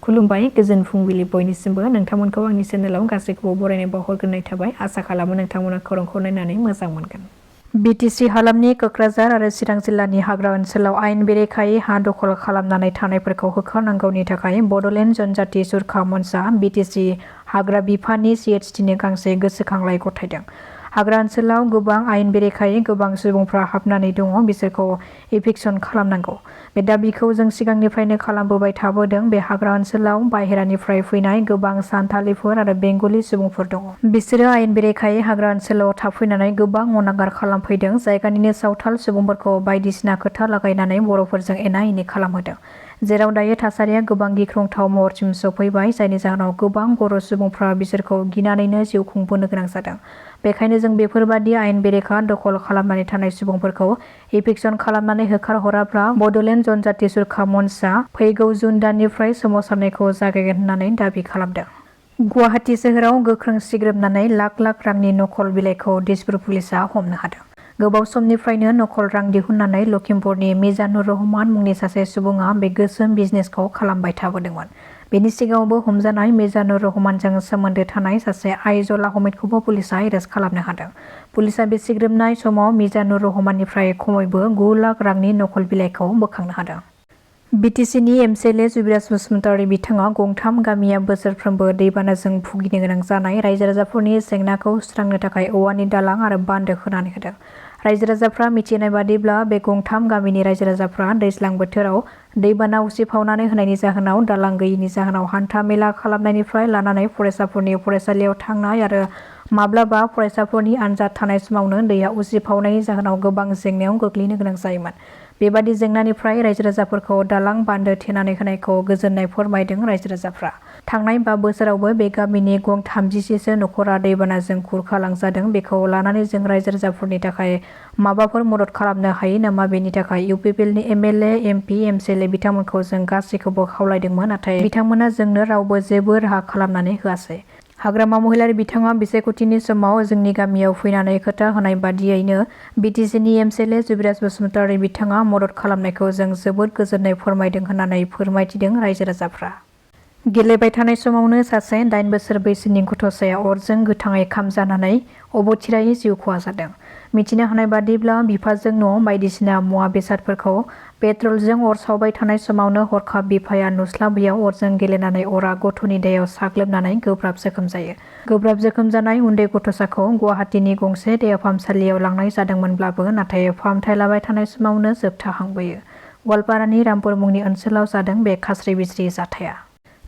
खुलुमबाय गोजोन फुंबिलि बयनिसिमबो नोंथांमोनखौ आंनि चेनेलाव गासैखौबो बरायनाय बावहरग्रोनाय थाबाय आसा खालामो नोंथांमोना खौरांखौ नायनानै मोजां मोनगोन। BTC हालामनि क'क्राझार आरो चिरां जिल्लानि हाग्रा ओनसोलाव आयेन बेरेखायै हा दखल खालामनानै थानायफोरखौ होखारनांगौनि थाखाय बड'लेण्ड जनजाति सुरक्षा मन्चआ BTC हाग्रा बिफाननि CHTनो गांसे गोसोखांलाइ गथायदों। हाग्रा ओनसोलाव गोबां आयेन बेरेखायै गोबां सुबुंफ्रा हाबनानै दङ, बिसोरखौ इभिक्सन खालामनांगौ। बे दाबिखौ जों सिगांनिफ्रायनो खालामबोबाय थाबोदों। बे हाग्रा ओनसोलाव बाहेरानिफ्राय फैनाय गोबां सान्थालिफोर आरो बेंगलि सुबुंफोर दङ। बिसोरो आयेन बेरेखायै हाग्रा ओनसोलाव थाफैनानै गोबां अनागार खालामफैदों। जायगानिनो सावथाल सुबुंफोरखौ बायदिसिना खोथा लागायनानै बर'फोरजों एना एनि खालामहोदों। जेराव दायो थासारिया गोबां गिख्रंथाव महरसिम सफैबाय, जायनि जाहोनाव गोबां बर' सुबुंफ्रा बिसोरखौ गिनानैनो जिउ खुंबोनो गोनां जादों। बेखायनो जों बेफोरबादि आयेन बेरेखा दखल खालामनानै थानाय सुबुंफोरखौ इभिक्सन खालामनानै होखारहराब्ला बड'लेण्ड जनजाति सुरक्षा मन्चआ फैगौ जुन दाननिफ्राय सोमावसारनायखौ जागायगोन होननानै दाबि खालामदों। गुवाहाटि सोहोराव गोख्रों सिग्रोमनानै लाख लाख रांनि नकल बिलाइखौ दिसपुर पुलिसआ हमनो हादों। गोबाव समनिफ्रायनो नकल रां दिहुननानै लखिमपुरनि मिजानुर रहमान मुंनि सासे सुबुङा बे गोसोम बिजनेसखौ खालामबाय थाबोदोंमोन। बेनि सिगाङावबो हमजानाय मिजानुर रहमानजों सोमोन्दो थानाय सासे आइजल आहमेदखौबो पुलिसआ एरेस्ट खालामनो हादों। पुलिसआ बे सिग्रोमनाय समाव मिजानुर रहमाननिफ्राय खमैबो 9 लाख रांनि नकल बिलाइखौ बोखांनो हादों। BTCनि MCLA जुबिराज बसुमतारी बिथाङा गंथाम गामिया बोसोरफ्रोमबो दैबानाजों भुगिनो गोनां जानाय रायजो राजाफोरनि जेंनाखौ सुस्रांनो थाखाय औवानि दालां आरो बान्दो होनानै होदों। रायजो राजाफ्रा मिथिनाय बादिब्ला बे गंथाम गामिनि रायजो राजाफ्रा दैज्लां बोथोराव दैबाना उसिफावनानै होनायनि जाहोनाव दालां गैयिनि जाहोनाव हान्था मेला खालामनायनिफ्राय लानानै फरायसाफोरनि फरायसालियाव थांनाय आरो माब्लाबा फरायसाफोरनि आनजाद थानाय समावनो दैया उसिफावनायनि जाहोनाव गोबां जेंनायाव गोग्लैनो गोनां जायोमोन। बेबादि जेंनानिफ्राय रायजो राजाफोरखौ दालां बान्दो थेनानै होनायखौ गोजोननाय फोरमायदों रायजो राजाफ्रा। थांनाय 5 बोसोरावबो बे गामिनि गं 30सो नखरा दैबानाजों खुरखालांजादों। बेखौ लानानै जों रायजो राजाफोरनि थाखाय माबाफोर मदद खालामनो हायो नामा, बेनि थाखाय UPPLनि MLA, MP, MCLA बिथांमोनखौ जों गासैखौबो खावलायदोंमोन, नाथाय बिथांमोना जोंनो रावबो जेबो राहा खालामनानै होआसै। हाग्रामा महिलारि बिथाङा बिसायख'थिनि समाव जोंनि गामियाव फैनानै खोथा होनाय बादियैनो BTCनि MCLA जुबिराज बसुमतारी बिथाङा मदद खालामनायखौ जों जोबोद गोजोननाय फोरमायदों होननानै फोरमायथिदों रायजो राजाफ्रा। गेलेबाय थानाय समावनो सासे 8 बोसोर बैसोनि गथ'साया अरजों गोथाङै खामजानानै अबथिरायै जिउ खहा जादों। मिथिनो हानाय बादिब्ला बिफाजों न'आव बायदिसिना मुवा बेसादफोरखौ पेट्रलजों अर सावबाय थानाय समावनो हरखाब बिफाया नुस्लाबैयाव अरजों गेलेनानै अरा गथ'नि देहायाव साग्लोबनानै गोब्राब जोखोम जायो। गोब्राब जोखोम जानाय उन्दै गथ'साखौ गुवाहाटीनि गंसे देहा फाहामसालियाव लांनाय जादोंमोनब्लाबो नाथाय फाहामथाय लाबाय थानाय समावनो जोबथाहांबोयो। गवालपारानि रामपुर मुंनि ओनसोलाव जादों बे खास्रि बिस्रि जाथाया।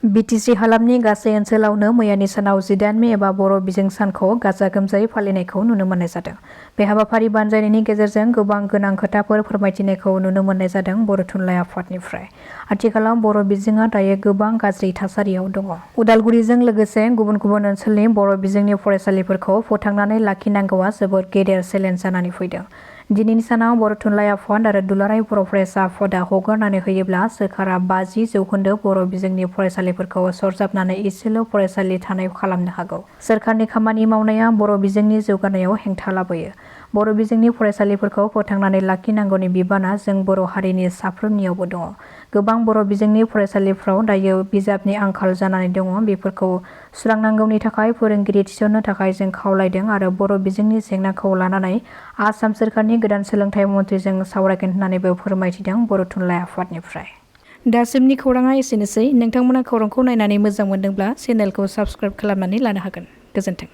BTC हालामनि गासै ओनसोलावनो मैयानि सानाव 18 मे एबा बर' बिजों सानखौ गाजा गोमजायै फालिनायखौ नुनो मोननाय जादों। बे हाबाफारि बानजायनायनि गेजेरजों गोबां गोनां खोथाफोर फोरमायथिनायखौ नुनो मोननाय जादों बर' थुनलाइ आफादनिफ्राय। आथिखालाव बर' बिजोङा दायो गोबां गाज्रि थासारियाव दङ। उदालगुरिजों लोगोसे गुबुन गुबुन ओनसोलनि बर' बिजोंनि फरायसालिफोरखौ फोथांनानै लाखिनांगौआ जोबोद गेदेर चेलेन्ज जानानै फैदों। दिनैनि सानाव बर' थुनलाइ आफाद आरो दुलाराय बर' फरायसा आफादा हगारनानै होयोब्ला सोरखारा 50% बर' बिजोंनि फरायसालिफोरखौ सरजाबनानै एसेल' फरायसालि थानाय खालामनो हागौ। सोरखारनि खामानि मावनाया बर' बिजोंनि जौगानायाव हेंथा लाबोयो। बर' बिजोंनि फरायसालिफोरखौ फोथांनानै लाखिनांगौनि बिबाना जों बर' हारिनि साफ्रोमनियावबो दङ। गोबां बर' बिजोंनि फरायसालिफ्राव दायो बिजाबनि आंखाल जानानै दङ। बेफोरखौ सुस्रांनांगौनि थाखाय फोरोंगिरि थिसननो थाखाय जों खावलायदों आरो बर' बिजोंनि जेंनाखौ लानानै आसाम सोरखारनि गोदान सोलोंथाइ मन्थ्रिजों सावरायगोन होननानैबो फोरमायथिदों बर' थुनलाइ आफादनिफ्राय। दासिमनि खौराङा एसेनोसै। नोंथांमोना खौरांखौ नायनानै मोजां मोनदोंब्ला चेनेलखौ साबस्क्राइब खालामनानै लानो हागोन। गोजोन्थों।